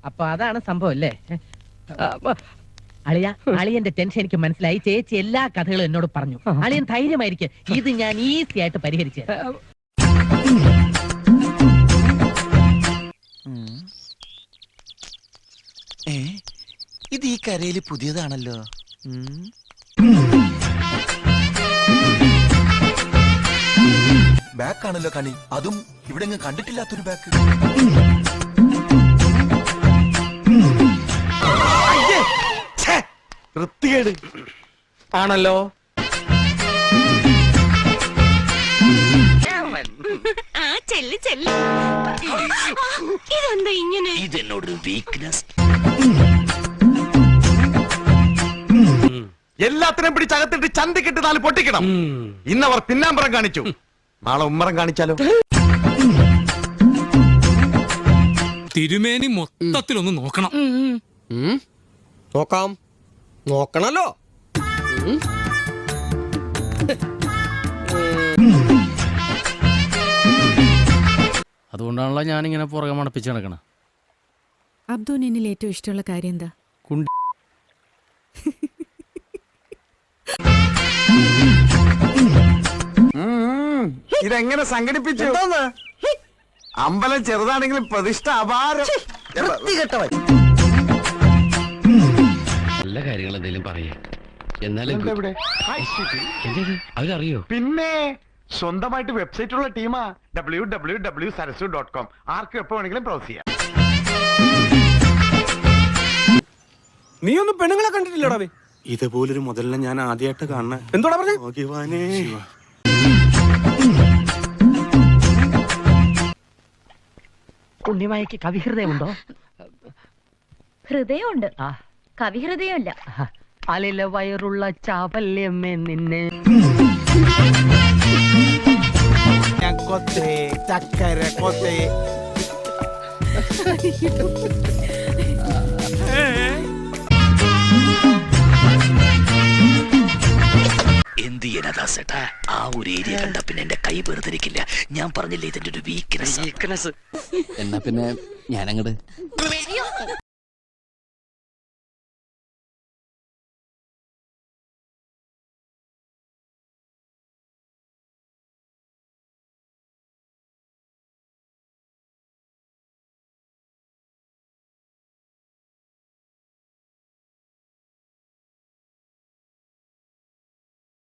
അപ്പൊ അതാണ് സംഭവം അല്ലേ? അളിയന്റെ ടെൻഷൻ എനിക്ക് മനസ്സിലായി. ചേച്ചി എല്ലാ കഥകളും എന്നോട് പറഞ്ഞു. അളിയൻ ധൈര്യമായിരിക്കും, ഇത് ഞാൻ ഈസി ആയിട്ട് പരിഹരിച്ചു. ഇത് ഈ കരയില് പുതിയതാണല്ലോ. ബാക്കാണല്ലോ കണി, അതും ഇവിടെ കണ്ടിട്ടില്ലാത്തൊരു ബാക്ക്. വൃത്തികേട് ആണല്ലോ. ഇതെന്താ ഇങ്ങനെ? ഇതെന്നോടൊരു വീക്ക്നെസ്. എല്ലാത്തിനും പിടിച്ചകത്തിട്ട് ചന്തിക്കിട്ട് നാല് പൊട്ടിക്കണം. ഇന്നവർ പിന്നാമ്പറം കാണിച്ചു, നാളെ ഉമ്മറം കാണിച്ചാലോ? തിരുമേനി മൊത്തത്തിലൊന്ന് നോക്കണം. നോക്കാം, നോക്കണല്ലോ. അതുകൊണ്ടാണല്ലോ ഞാനിങ്ങനെ പുറകെ മണപ്പിച്ച് നടക്കണം. അബ്ദുവിന് എന്നിൽ ഏറ്റവും ഇഷ്ടമുള്ള കാര്യം എന്താ? ഇതെങ്ങനെ സംഘടിപ്പിച്ചു? അമ്പലം ചെറുതാണെങ്കിലും പ്രതിഷ്ഠ അപാരം. നല്ല കാര്യങ്ങൾ എന്തെങ്കിലും പറയേ. എന്നാലും അവരറിയോ? പിന്നെ സ്വന്തമായിട്ട് വെബ്സൈറ്റ് ഉള്ള ടീമാ. www.sarasu.com. ആർക്കും എപ്പോ വേണമെങ്കിലും ബ്രൗസ് ചെയ്യാം. നീ ഒന്നും പെണ്ണുങ്ങളെ കണ്ടിട്ടില്ലടാ? ഇതുപോലൊരു മുതലിനെ ഞാൻ ആദ്യമായിട്ട് കാണണേ. എന്തോടാ പറഞ്ഞേ? ഉണ്ണിമായക്ക് കവിഹൃദയമുണ്ടോ? ഹൃദയമുണ്ട്, കവിഹൃദയമില്ല. അലില വയറുള്ള ചാവല്യമ്മേ നിന്നെ. ചക്കര കൊത്തേ. എന്ത് ചെയ്യാനാ? ആ ഒരു ഏരിയ കണ്ട പിന്നെ എന്റെ കൈ വെറുതിരിക്കില്ല. ഞാൻ പറഞ്ഞില്ലേ ഇതിന്റെ ഒരു വീക്ക്നെസ്. എന്നാ പിന്നെ ഞാനങ്ങട്